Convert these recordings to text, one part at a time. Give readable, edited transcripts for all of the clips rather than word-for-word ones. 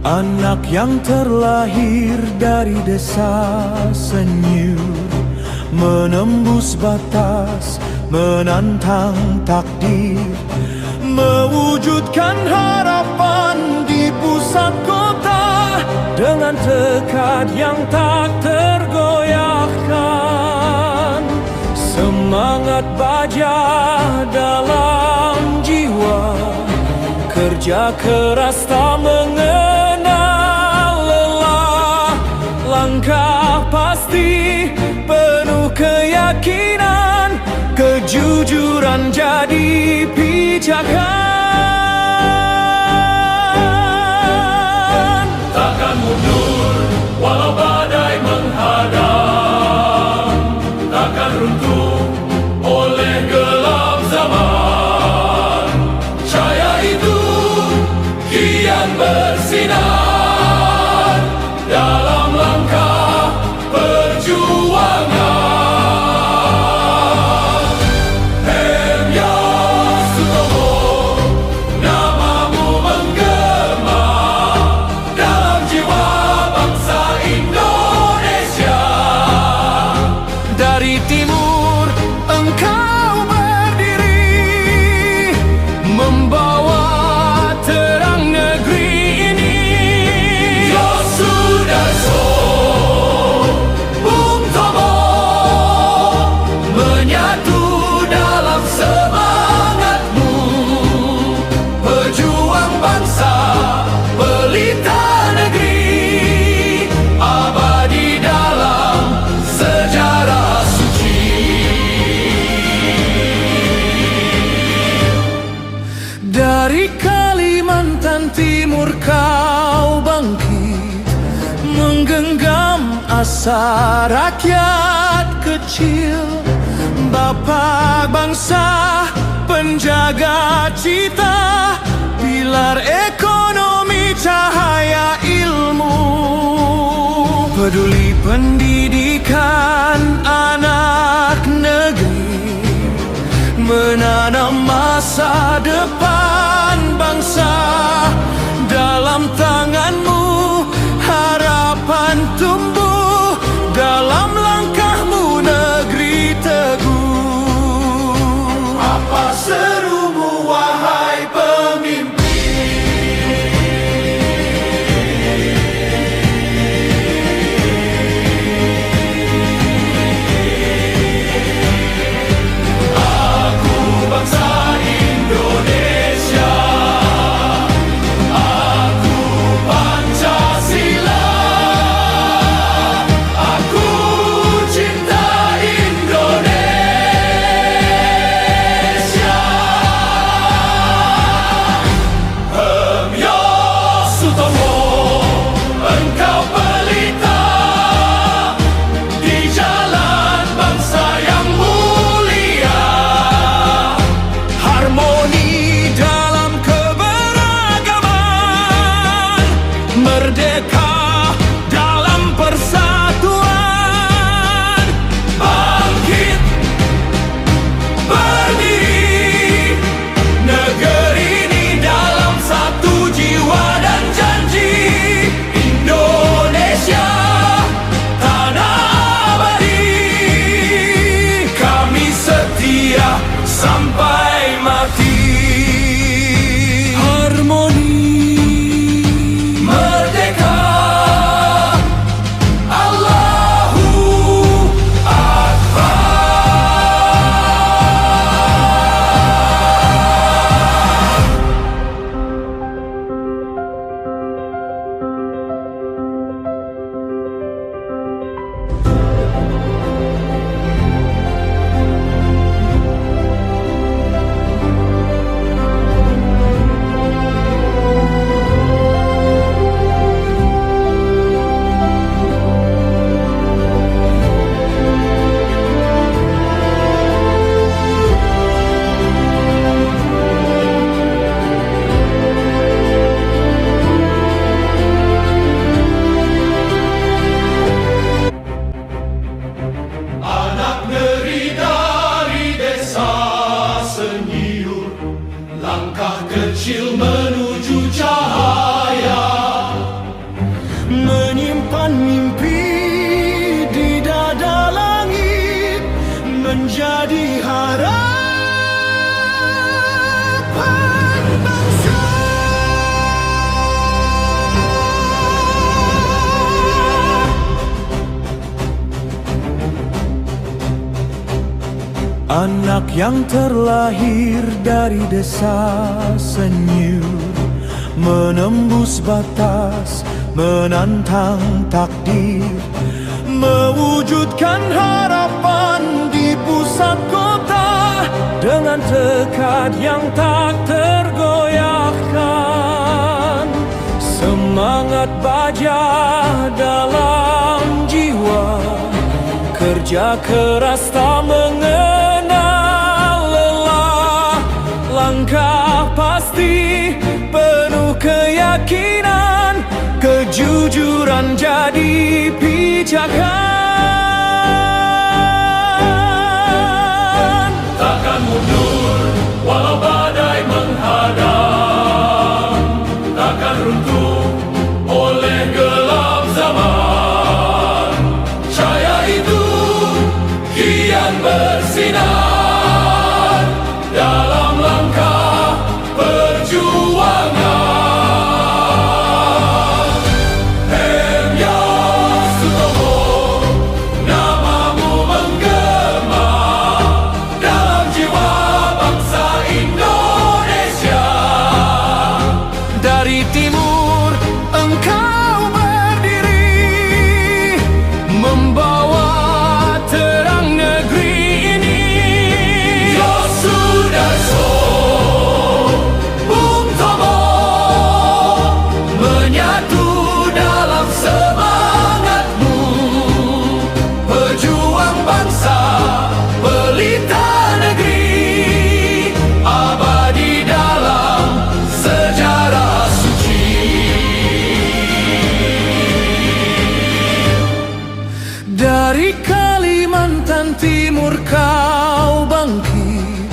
Anak yang terlahir dari desa senyur, menembus batas, menantang takdir, mewujudkan harapan di pusat kota dengan tekad yang tak tergoyahkan. Semangat baja dalam jiwa, kerja keras tak mengenal lelah, langkah pasti penuh keyakinan, kejujuran jadi pijakan. Takkan mundur walau badai menghadang, takkan runtuh oleh gelap zaman. Cahaya itu kian bersinar dalam langkah perjuangan. Hemya Sutomo, namamu menggema dalam jiwa bangsa Indonesia. Dari timur engkau berdiri, membawa terang negeri ini. Yosudarso, Bung Tomo, menyatu dalam semangatmu. Pejuang bangsa, pelita negeri, abadi dalam sejarah suci. Dari Kalimantan Timur kau bangkit, menggenggam asa rakyat kecil. Bapak bangsa, penjaga cita, pilar ekonomi, cahaya ilmu. Peduli pendidikan anak negeri, menanam masa depan bangsa. Dalam tanganmu harapan tumbuh, dalam langkahmu negeri teguh. Apa serumu wahai pemimpin? Aku bangsa Indonesia, aku Pancasila, aku cinta Indonesia. Hemya Sutomo, engkau pelita di jalan bangsa yang mulia. Harmoni dalam keberagaman, merdeka dalam persatuan. Bangkit, berdiri, negeri ini dalam satu jiwa dan janji. Indonesia, tanah abadi, kami setia sampai mati. Harmoni, Merdeka, Allahu Akbar. langkah kecil menuju cahaya. Anak yang terlahir dari desa senyum, menembus batas, menantang takdir, mewujudkan harapan di pusat kota dengan tekad yang tak tergoyahkan. Semangat baja dalam jiwa, kerja keras tak mengenal lelah, langkah pasti penuh keyakinan, kejujuran jadi pijakan. Takkan mundur walau badai menghadang, takkan runtuh oleh gelap zaman. Cahaya itu kian bersinar dalam langkah perjuangan. Hemya Sutomo, namamu menggema dalam jiwa bangsa Indonesia. Dari timur engkau berdiri, membawa terang negeri ini. Yosudarso, Bung Tomo, menyatu dalam semangatmu. Pejuang bangsa, pelita negeri, abadi dalam sejarah suci. Dari Kalimantan Timur kau bangkit,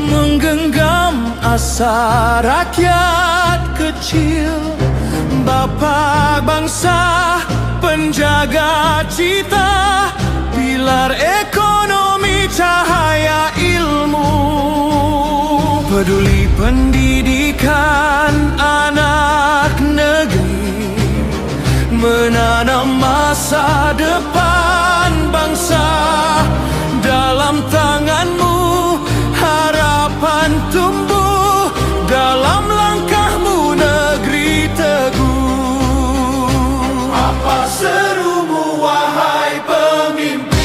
menggenggam asa rakyat kecil. Bapa bangsa, penjaga cita, pilar ekonomi, cahaya ilmu. Peduli pendidikan anak negeri, menanam masa depan bangsa. Dalam tanganmu harapan tumbuh, dalam langkahmu negeri teguh. Apa serumu wahai pemimpin?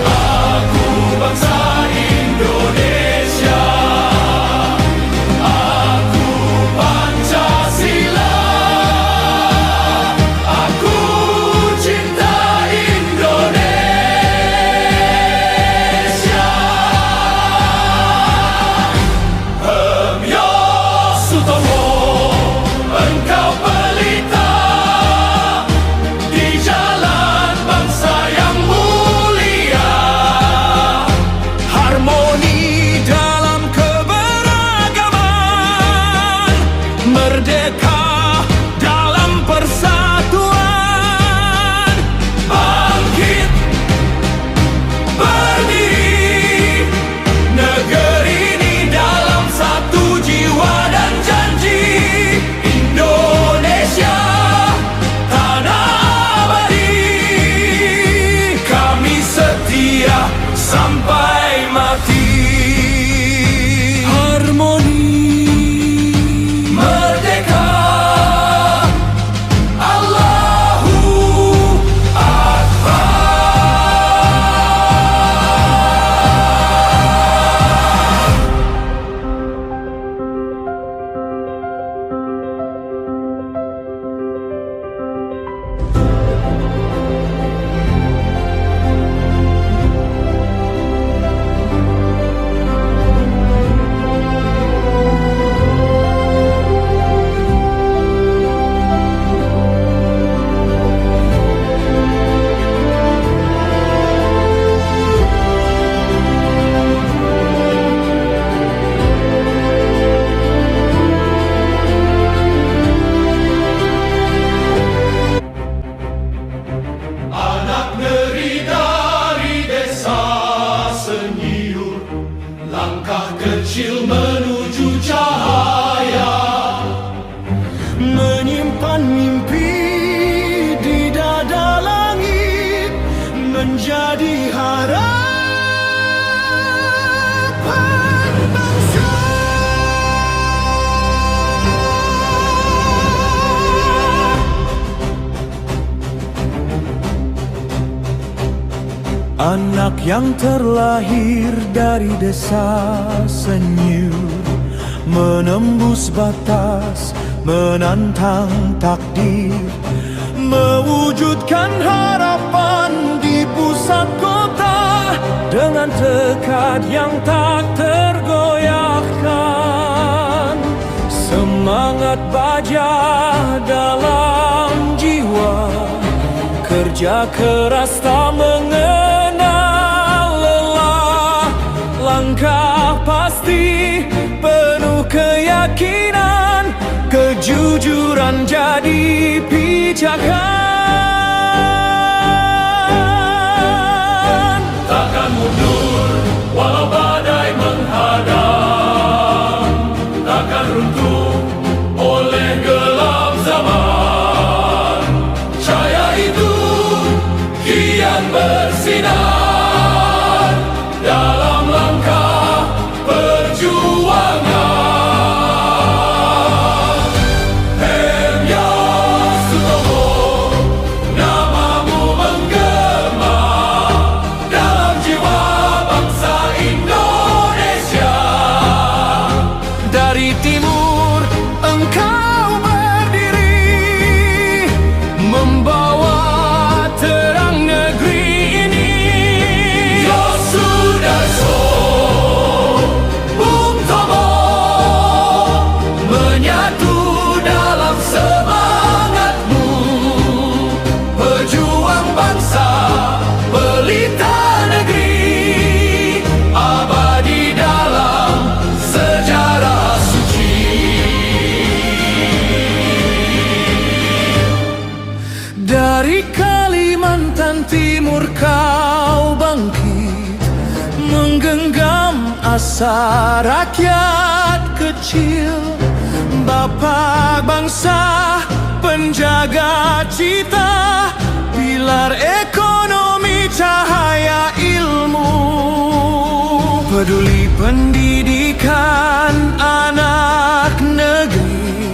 Aku bangsa Indonesia, aku Pancasila, aku menjadi harapan bangsa. Anak yang terlahir dari desa senyum, menembus batas, menantang takdir, mewujudkan harapan di pusat kota dengan tekad yang tak tergoyahkan. Semangat baja dalam jiwa, kerja keras tak mengenal lelah, langkah pasti penuh keyakinan, kejujuran jadi pijakan. Takkan mundur walau badai menghadang, takkan runtuh oleh gelap zaman. Cahaya itu kian bersinar dalam langkah perjuangan. Hemya Sutomo, namamu menggema dalam jiwa bangsa Indonesia. Dari timur engkau berdiri, membawa terang negeri ini. Yosudarso, Bung Tomo, menyatu dalam semangatmu. Pejuang bangsa, pelita negeri, abadi dalam sejarah suci. Dari Kalimantan Timur kau bangkit, menggenggam asa rakyat kecil. Bapak bangsa, penjaga cita, pilar ekonomi, cahaya ilmu. Peduli pendidikan anak negeri,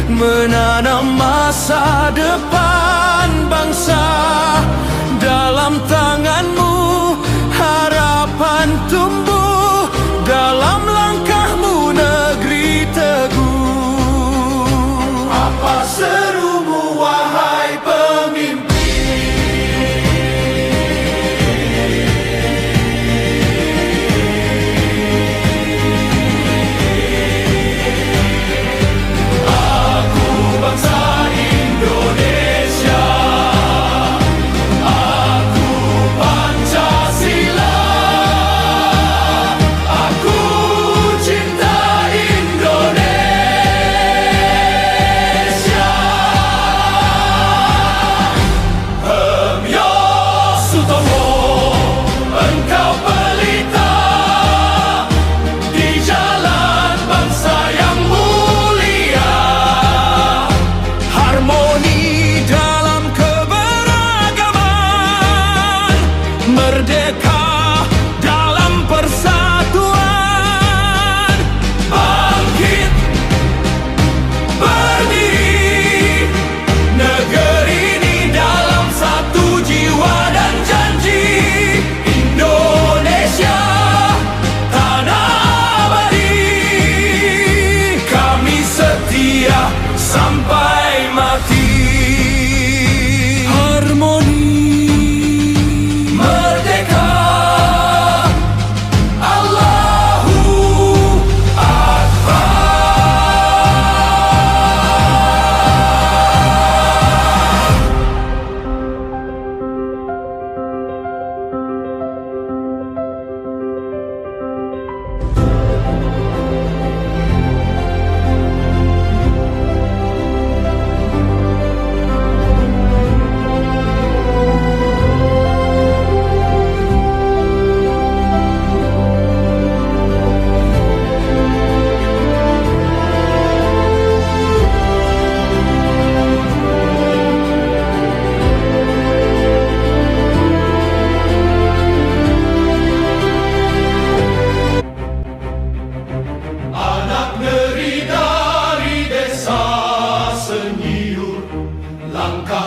menanam masa depan bangsa. Dalam tanganmu harapan tumbuh, dalam langkahmu negeri teguh. Apa serumu wahai pemimpin? Aku bangsa Indonesia,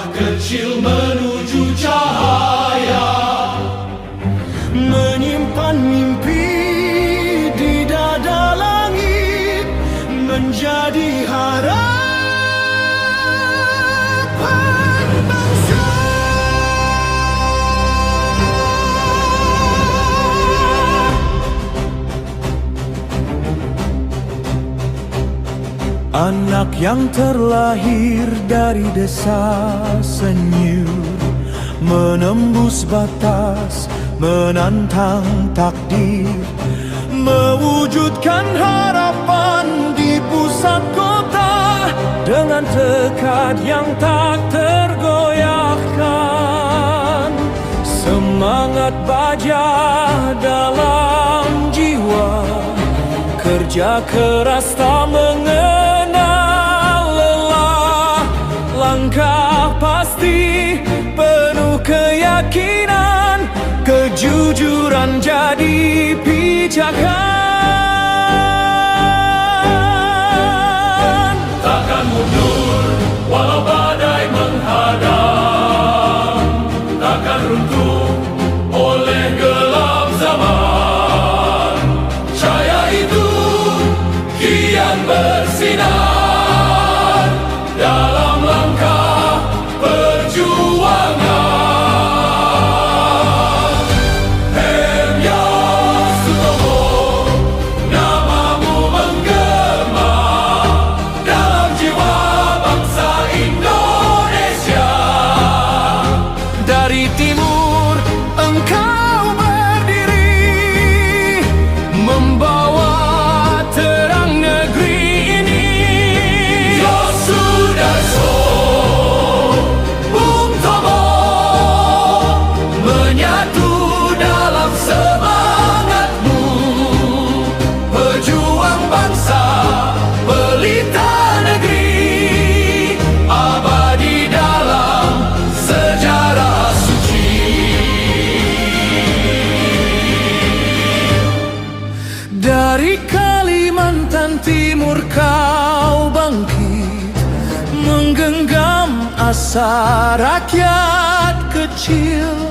langkah kecil menuju cahaya, menyimpan mimpi di dada langit, menjadi harapan bangsa. Anak yang terlahir dari desa senyum, menembus batas, menantang takdir, mewujudkan harapan di pusat kota dengan tekad yang tak tergoyahkan. Semangat baja dalam jiwa, kerja keras tak mengenal lelah, langkah pasti penuh keyakinan, kejujuran jadi pijakan. takkan mundur walau badai menghadang, takkan runtuh oleh gelap zaman. Cahaya itu kian bersinar dalam langkah perjuangan. Hemya Sutomo, namamu menggema dalam jiwa bangsa Indonesia. Dari timur engkau berdiri, membawa terang negeri ini. Yosudarso, Bung Tomo, menyatu dalam semangatmu. Pejuang bangsa, pelita negeri, abadi dalam sejarah suci. Dari Kalimantan Timur kau bangkit, menggenggam asa rakyat kecil.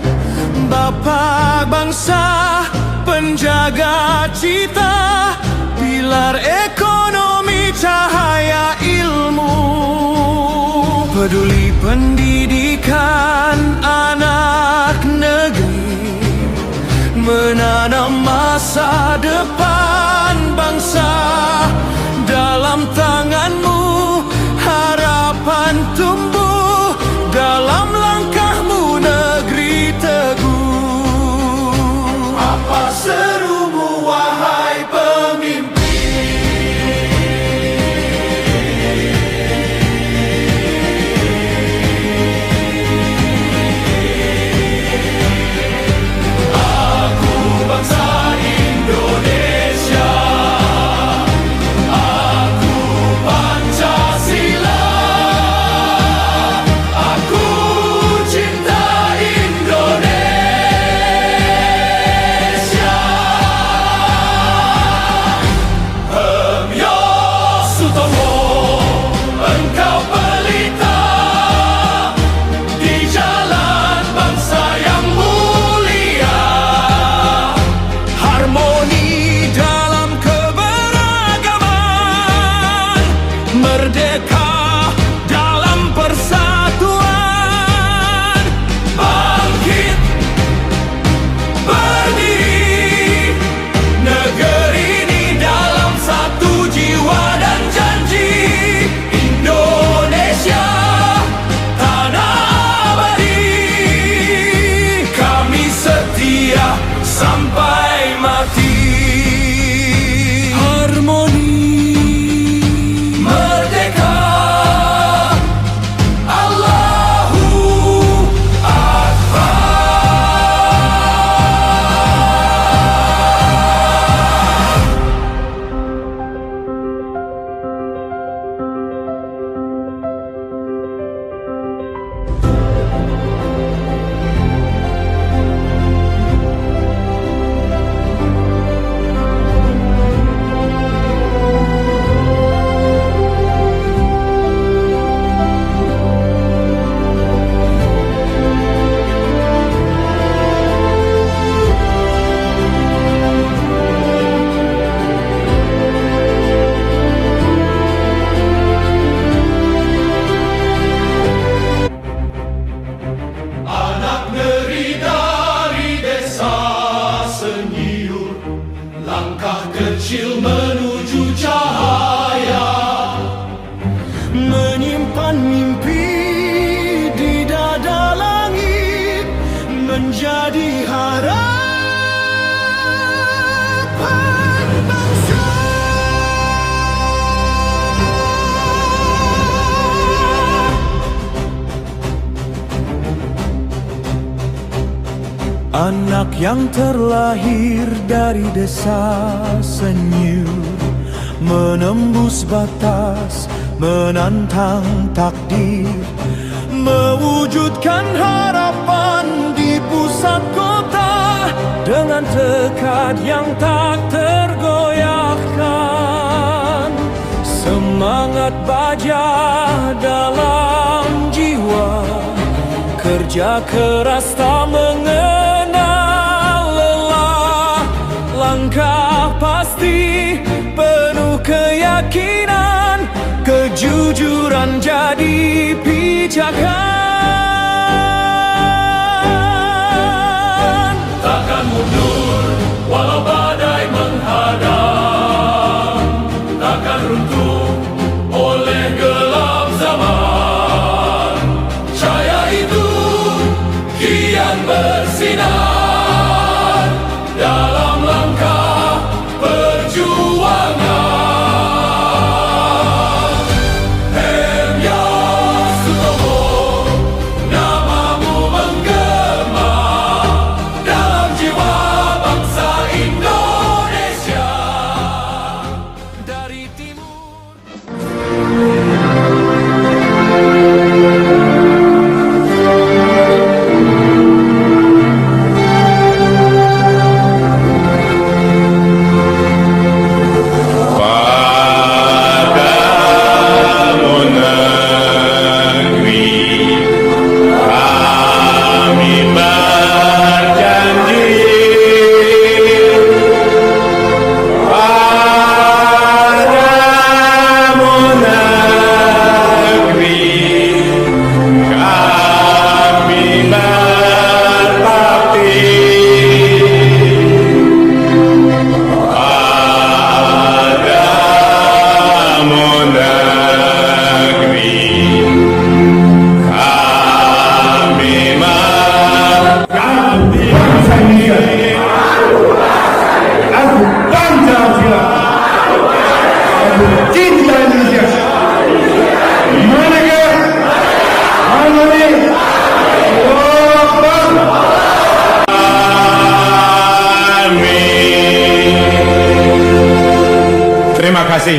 Bapa bangsa, penjaga cita, pilar ekonomi, cahaya ilmu. Peduli pendidikan anak negeri, menanam masa depan bangsa. Dalam tanganmu harapan tumbuh, dalam langkahmu negeri teguh. Apa serumu wahai pemimpin? menjadi harapan bangsa. Anak yang terlahir dari desa senyum, menembus batas, menantang takdir, mewujudkan harapan di pusat kota dengan tekad yang tak tergoyahkan. Semangat baja dalam jiwa, kerja keras tak mengenal lelah, langkah pasti penuh keyakinan, kejujuran jadi pijakan. Takkan mundur walau badai menghadang, takkan runtuh oleh gelap zaman. Cahaya itu kian bersinar dalam langkah perjuangan. Hemya Sutomo, namamu menggema dalam jiwa bangsa Indonesia. Dari timur Terima kasih.